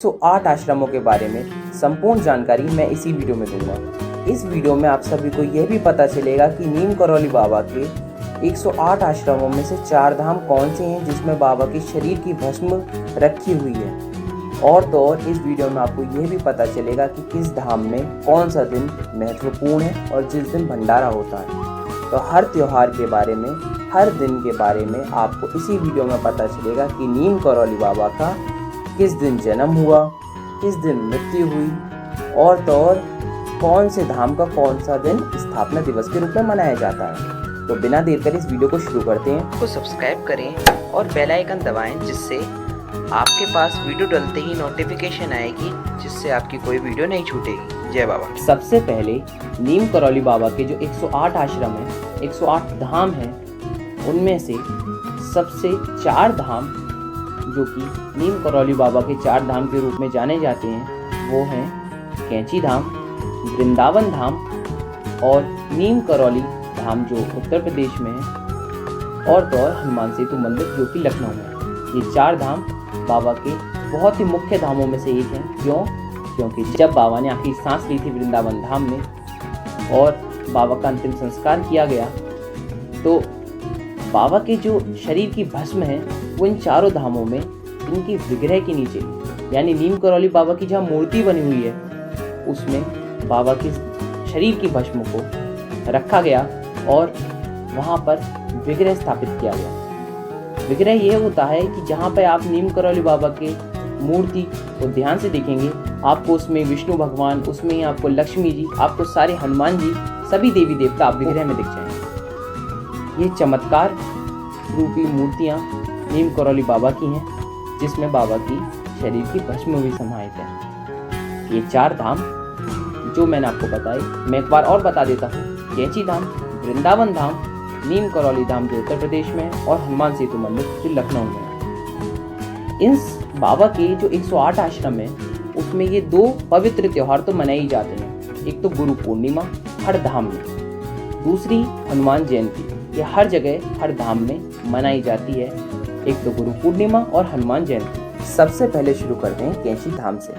108 आश्रमों के बारे में संपूर्ण जानकारी मैं इसी वीडियो में दूंगा। इस वीडियो में आप सभी को यह भी पता चलेगा कि नीम करौली बाबा के 108 आश्रमों में से 4 धाम कौन से हैं जिसमें बाबा के शरीर की भस्म रखी हुई है। और तो और इस वीडियो में आपको यह भी पता चलेगा कि किस धाम में कौन सा दिन महत्वपूर्ण है और जिस दिन भंडारा होता है। तो हर त्योहार के बारे में, हर दिन के बारे में आपको इसी वीडियो में पता चलेगा कि नीम करौली बाबा का किस दिन जन्म हुआ, किस दिन मृत्यु हुई और तो और कौन से धाम का कौन सा दिन स्थापना दिवस के रूप में मनाया जाता है। तो बिना देर कर इस वीडियो को शुरू करते हैं। को सब्सक्राइब करें और बेल आइकन दबाएं जिससे आपके पास वीडियो डलते ही नोटिफिकेशन आएगी, जिससे आपकी कोई वीडियो नहीं छूटेगी। जय बाबा। सबसे पहले नीम करौली बाबा के जो 108 आश्रम हैं, 108 धाम हैं, उनमें से सबसे 4 धाम जो कि नीम करौली बाबा के 4 धाम के रूप में जाने जाते हैं वो हैं कैंची धाम, वृंदावन धाम और नीम करौली धाम जो उत्तर प्रदेश में है और तो और हनुमान सेतु मंदिर जो कि लखनऊ में है। ये 4 धाम बाबा के बहुत ही मुख्य धामों में से एक हैं। क्योंकि जब बाबा ने आखिरी सांस ली थी वृंदावन धाम में और बाबा का अंतिम संस्कार किया गया तो बाबा के जो शरीर की भस्म है वो इन 4 धामों में इनकी विग्रह के नीचे यानी नीम करौली बाबा की जहाँ मूर्ति बनी हुई है उसमें बाबा के शरीर की भस्म को रखा गया और वहाँ पर विग्रह स्थापित किया गया। विग्रह ये होता है कि जहाँ पर आप नीम करौली बाबा के मूर्ति को ध्यान से देखेंगे आपको उसमें विष्णु भगवान, उसमें आपको लक्ष्मी जी, आपको सारे हनुमान जी, सभी देवी देवता आप विग्रह में दिख जाएंगे। ये चमत्कार रूपी मूर्तियाँ नीम करौली बाबा की हैं जिसमें बाबा की शरीर की भस्म भी समाहित है। ये 4 धाम जो मैंने आपको बताए मैं एक बार और बता देता हूँ। कैंची धाम, वृंदावन धाम, नीम करौली धाम जो उत्तर प्रदेश में है और हनुमान सेतु मंदिर जो लखनऊ में है। इन बाबा के जो 108 आश्रम है उसमें ये 2 पवित्र त्योहार तो मनाए ही जाते हैं। एक तो गुरु पूर्णिमा हर धाम में, दूसरी हनुमान जयंती ये हर जगह हर धाम में मनाई जाती है। एक तो गुरु पूर्णिमा और हनुमान जयंती। सबसे पहले शुरू करते हैं कैंची धाम से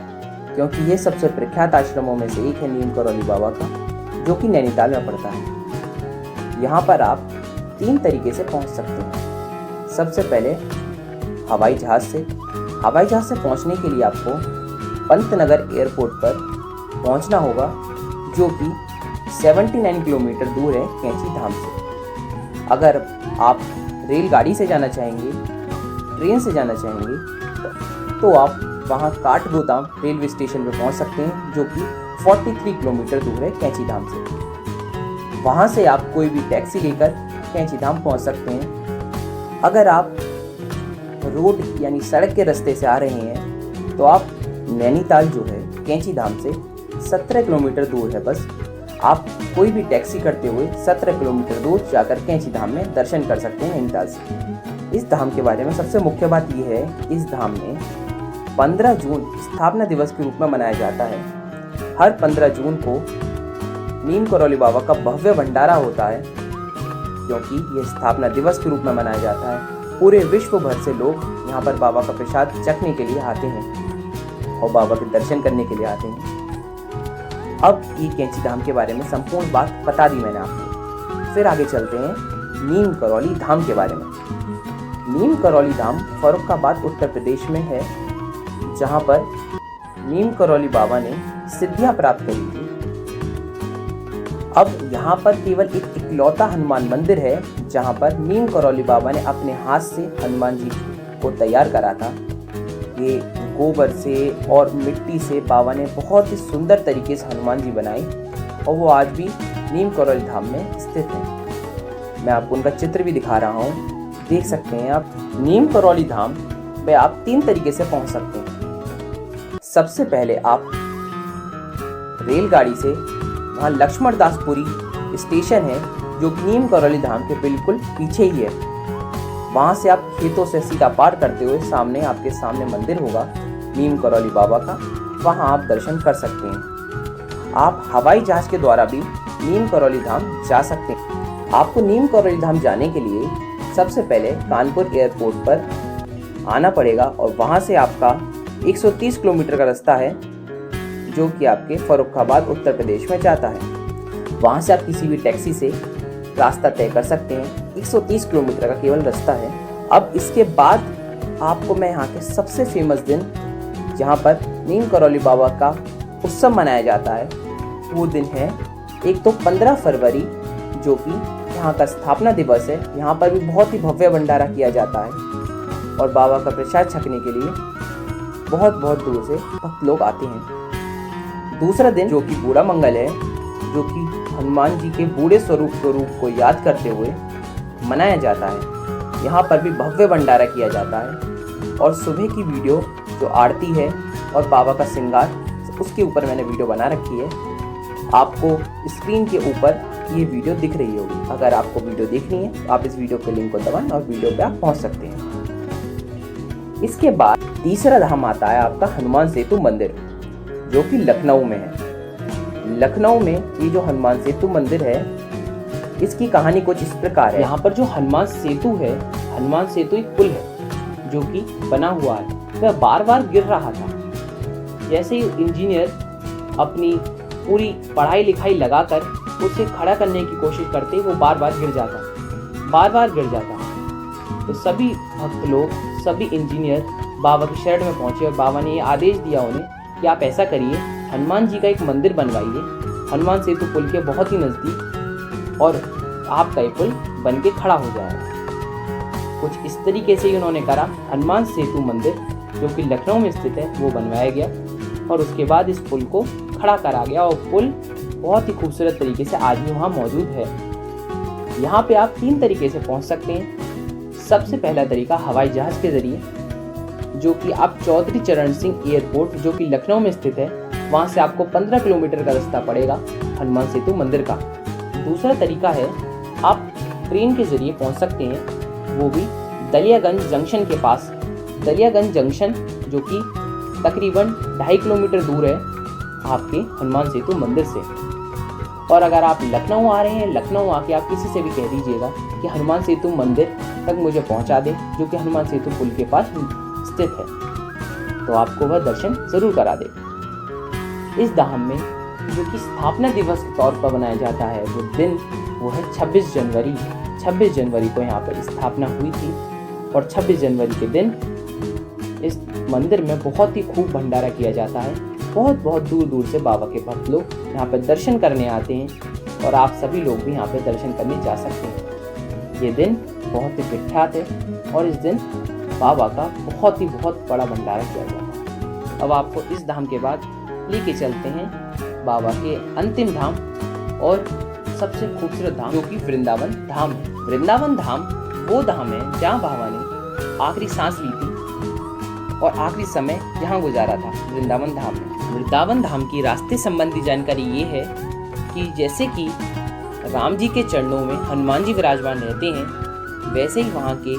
क्योंकि ये सबसे प्रख्यात आश्रमों में से एक है नीम करौली बाबा का जो कि नैनीताल में पड़ता है। यहाँ पर आप 3 तरीके से पहुँच सकते हैं। सबसे पहले हवाई जहाज़ से पहुँचने के लिए आपको पंतनगर एयरपोर्ट पर पहुँचना होगा जो कि 79 किलोमीटर दूर है कैंची धाम से। अगर आप रेलगाड़ी से जाना चाहेंगे, ट्रेन से जाना चाहेंगे तो आप वहाँ काठगोदाम रेलवे स्टेशन पर पहुँच सकते हैं जो कि 43 किलोमीटर दूर है कैंची धाम से। वहाँ से आप कोई भी टैक्सी लेकर कैंची धाम पहुँच सकते हैं। अगर आप रोड यानी सड़क के रास्ते से आ रहे हैं तो आप नैनीताल जो है कैंची धाम से 17 किलोमीटर दूर है। बस आप कोई भी टैक्सी करते हुए 17 किलोमीटर दूर जाकर कैंची धाम में दर्शन कर सकते हैं नैनीताल से। इस धाम के बारे में सबसे मुख्य बात यह है कि इस धाम में 15 जून स्थापना दिवस के रूप में मनाया जाता है। हर 15 जून को नीम करौली बाबा का भव्य भंडारा होता है क्योंकि यह स्थापना दिवस के रूप में मनाया जाता है। पूरे विश्व भर से लोग यहाँ पर बाबा का प्रसाद चखने के लिए आते हैं और बाबा के दर्शन करने के लिए आते हैं। अब ये कैंची धाम के बारे में संपूर्ण बात बता दी मैंने आपको। फिर आगे चलते हैं नीम करौली धाम के बारे में। नीम करौली धाम फर्रुखाबाद उत्तर प्रदेश में है जहाँ पर नीम करौली बाबा ने सिद्धियाँ प्राप्त करी थी। अब यहाँ पर केवल एक इकलौता हनुमान मंदिर है जहाँ पर नीम करौली बाबा ने अपने हाथ से हनुमान जी को तैयार करा था। ये गोबर से और मिट्टी से बाबा ने बहुत ही सुंदर तरीके से हनुमान जी बनाए और वो आज भी नीम करौली धाम में स्थित है। मैं आपको उनका चित्र भी दिखा रहा हूँ, देख सकते हैं आप। नीम करौली धाम पे आप 3 तरीके से पहुँच सकते हैं। सबसे पहले आप रेलगाड़ी से वहाँ लक्ष्मणदासपुरी स्टेशन है जो कि नीम करौली धाम के बिल्कुल पीछे ही है। वहाँ से आप खेतों से सीधा पार करते हुए सामने आपके सामने मंदिर होगा नीम करौली बाबा का, वहाँ आप दर्शन कर सकते हैं। आप हवाई जहाज के द्वारा भी नीम करौली धाम जा सकते हैं। आपको नीम करौली धाम जाने के लिए सबसे पहले कानपुर एयरपोर्ट पर आना पड़ेगा और वहाँ से आपका 130 किलोमीटर का रास्ता है जो कि आपके फर्रुखाबाद उत्तर प्रदेश में जाता है। वहाँ से आप किसी भी टैक्सी से रास्ता तय कर सकते हैं। 130 किलोमीटर का केवल रास्ता है। अब इसके बाद आपको मैं यहाँ के सबसे फेमस दिन, जहाँ पर नीम करौली बाबा का उत्सव मनाया जाता है, वो दिन है एक तो 15 फरवरी, जो कि यहाँ का स्थापना दिवस है। यहाँ पर भी बहुत ही भव्य भंडारा किया जाता है और बाबा का प्रसाद छकने के लिए बहुत बहुत दूर से भक्त लोग आते हैं। दूसरा दिन जो कि बूढ़ा मंगल है, जो कि हनुमान जी के बूढ़े स्वरूप को याद करते हुए मनाया जाता है। यहाँ पर भी भव्य भंडारा किया जाता है और सुबह की वीडियो जो आरती है और बाबा का श्रृंगार, उसके ऊपर मैंने वीडियो बना रखी है। आपको स्क्रीन के ऊपर ये वीडियो दिख रही होगी। अगर आपको वीडियो देखनी है तो आप इस वीडियो के लिंक को दबाएं और वीडियो पे आप पहुंच सकते हैं। इसके बाद तीसरा धाम आता है आपका हनुमान सेतु मंदिर, जो कि लखनऊ में है। लखनऊ में ये जो हनुमान सेतु मंदिर है, इसकी कहानी कुछ इस प्रकार है। यहाँ पर जो हनुमान सेतु है, हनुमान सेतु एक पुल है जो कि बना हुआ है, वह बार बार गिर रहा था। जैसे ही इंजीनियर अपनी पूरी पढ़ाई लिखाई लगाकर उसे खड़ा करने की कोशिश करते, वो बार बार गिर जाता। तो सभी भक्त लोग, सभी इंजीनियर बाबा की शरण में पहुंचे और बाबा ने ये आदेश दिया उन्हें कि आप ऐसा करिए, हनुमान जी का एक मंदिर बनवाइए हनुमान सेतु पुल के बहुत ही नज़दीक, और आपका ये पुल बन के खड़ा हो जाएगा। कुछ इस तरीके से ही उन्होंने करा। हनुमान सेतु मंदिर जो कि लखनऊ में स्थित है, वो बनवाया गया और उसके बाद इस पुल को खड़ा करा गया और पुल बहुत ही खूबसूरत तरीके से आज भी वहाँ मौजूद है। यहाँ पे आप 3 तरीके से पहुँच सकते हैं। सबसे पहला तरीका हवाई जहाज़ के ज़रिए, जो कि आप चौधरी चरण सिंह एयरपोर्ट जो कि लखनऊ में स्थित है, वहाँ से आपको 15 किलोमीटर का रास्ता पड़ेगा हनुमान सेतु मंदिर का। दूसरा तरीका है आप ट्रेन के ज़रिए पहुँच सकते हैं, वो भी दलियागंज जंक्शन के पास। दलियागंज जंक्शन जो कि तकरीबन 2.5 किलोमीटर दूर है आपके हनुमान सेतु मंदिर से। और अगर आप लखनऊ आ रहे हैं, लखनऊ आके आप किसी से भी कह दीजिएगा कि हनुमान सेतु मंदिर तक मुझे पहुंचा दे, जो कि हनुमान सेतु पुल के पास स्थित है, तो आपको वह दर्शन जरूर करा दे। इस धाम में जो कि स्थापना दिवस के तौर पर बनाया जाता है, वो है 26 जनवरी। 26 जनवरी को यहाँ पर स्थापना हुई थी और 26 जनवरी के दिन इस मंदिर में बहुत ही खूब भंडारा किया जाता है। बहुत दूर दूर से बाबा के भक्त लोग यहाँ पर दर्शन करने आते हैं और आप सभी लोग भी यहाँ पर दर्शन करने जा सकते हैं। ये दिन बहुत ही विख्यात है और इस दिन बाबा का बहुत बड़ा भंडारा किया जाता है। अब आपको इस धाम के बाद लेके चलते हैं बाबा के अंतिम धाम और सबसे खूबसूरत धाम, जो कि वृंदावन धाम है। वृंदावन धाम वो धाम है जहाँ बाबा ने आखिरी सांस ली थी और आखिरी समय यहाँ गुजारा था, वृंदावन धाम में। वृंदावन धाम की रास्ते संबंधी जानकारी ये है कि जैसे कि राम जी के चरणों में हनुमान जी विराजमान रहते हैं, वैसे ही वहाँ के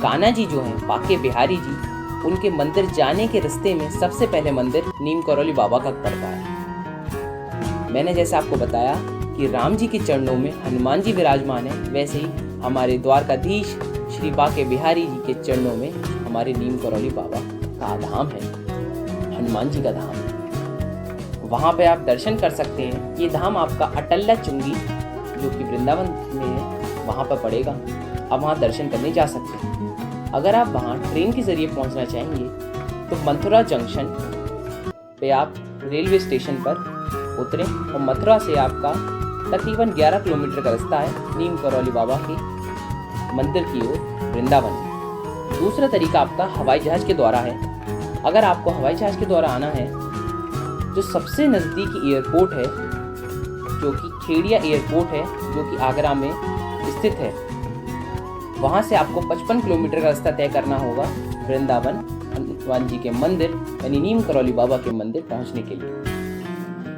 कान्हा जी जो हैं, बाके बिहारी जी, उनके मंदिर जाने के रास्ते में सबसे पहले मंदिर नीम करौली बाबा का पड़ता है। मैंने जैसे आपको बताया कि राम जी के चरणों में हनुमान जी विराजमान है, वैसे ही हमारे द्वारकाधीश श्री बाके बिहारी जी के चरणों में हमारे नीम करौली बाबा का धाम है, हनुमान जी का धाम। वहाँ पे आप दर्शन कर सकते हैं। ये धाम आपका अटल्ला चुंगी जो कि वृंदावन में है, वहाँ पर पड़ेगा। आप वहाँ दर्शन करने जा सकते हैं। अगर आप वहाँ ट्रेन के ज़रिए पहुँचना चाहेंगे तो मथुरा जंक्शन पे आप रेलवे स्टेशन पर उतरें और मथुरा से आपका तकरीबन 11 किलोमीटर का रास्ता है नीम करौली बाबा के मंदिर की ओर वृंदावन। दूसरा तरीका आपका हवाई जहाज़ के द्वारा है। अगर आपको हवाई जहाज़ के द्वारा आना है, जो सबसे नज़दीकी एयरपोर्ट है जो कि खेड़िया एयरपोर्ट है, जो कि आगरा में स्थित है, वहाँ से आपको 55 किलोमीटर का रास्ता तय करना होगा वृंदावन हनुमान जी के मंदिर यानी नीम करौली बाबा के मंदिर पहुँचने के लिए।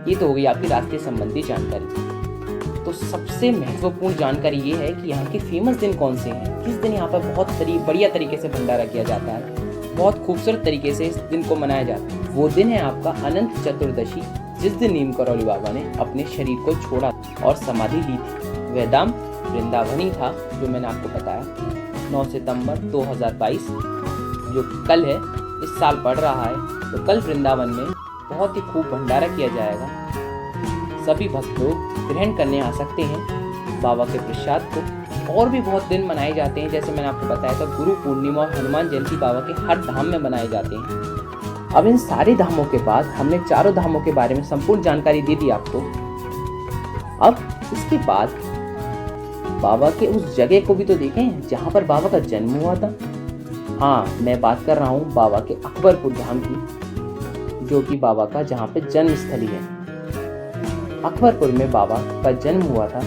ये तो हो गई आपकी रास्ते संबंधी जानकारी। तो सबसे महत्वपूर्ण जानकारी ये है कि यहाँ के फेमस दिन कौन से हैं, किस दिन यहाँ पर बहुत बढ़िया तरीके से भंडारा किया जाता है, बहुत खूबसूरत तरीके से इस दिन को मनाया जाता है। वो दिन है आपका अनंत चतुर्दशी, जिस दिन नीम करौली बाबा ने अपने शरीर को छोड़ा और समाधि ली थी। वह धाम वृंदावनी था, जो मैंने आपको बताया। 9 सितंबर 2022 जो कल है, इस साल पड़ रहा है, तो कल वृंदावन में बहुत ही खूब भंडारा किया जाएगा। सभी भक्त लोग ग्रहण करने आ सकते हैं बाबा के प्रसाद को। और भी बहुत दिन मनाए जाते हैं, जैसे मैंने आपको बताया था गुरु पूर्णिमा और हनुमान जयंती बाबा के हर धाम में मनाए जाते हैं। अब इन सारे धामों के बाद हमने चारों धामों के बारे में संपूर्ण जानकारी दे दी आपको। अब इसके बाद बाबा के उस जगह को भी तो देखें जहाँ पर बाबा का जन्म हुआ था। हाँ, मैं बात कर रहा हूँ बाबा के अकबरपुर धाम की, जो कि बाबा का जहाँ पे जन्म स्थली है। अकबरपुर में बाबा का जन्म हुआ था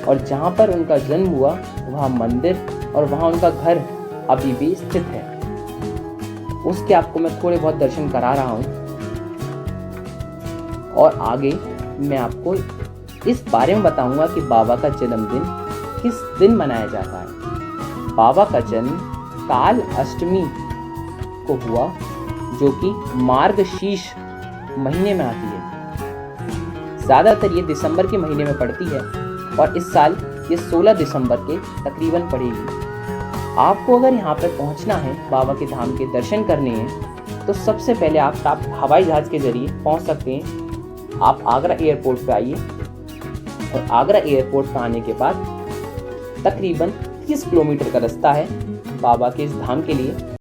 और जहाँ पर उनका जन्म हुआ वहाँ मंदिर और वहाँ उनका घर अभी भी स्थित है। उसके आपको मैं थोड़े बहुत दर्शन करा रहा हूँ और आगे मैं आपको इस बारे में बताऊंगा कि बाबा का जन्मदिन किस दिन मनाया जाता है। बाबा का जन्म काल अष्टमी को हुआ, जो कि मार्गशीर्ष महीने में आती है। ज़्यादातर ये दिसंबर के महीने में पड़ती है और इस साल ये 16 दिसंबर के तकरीबन पड़ेगी। आपको अगर यहाँ पर पहुँचना है, बाबा के धाम के दर्शन करने हैं, तो सबसे पहले आप हवाई जहाज़ के ज़रिए पहुँच सकते हैं। आप आगरा एयरपोर्ट पे आइए और आगरा एयरपोर्ट पर आने के बाद तकरीबन 30 किलोमीटर का रास्ता है बाबा के इस धाम के लिए।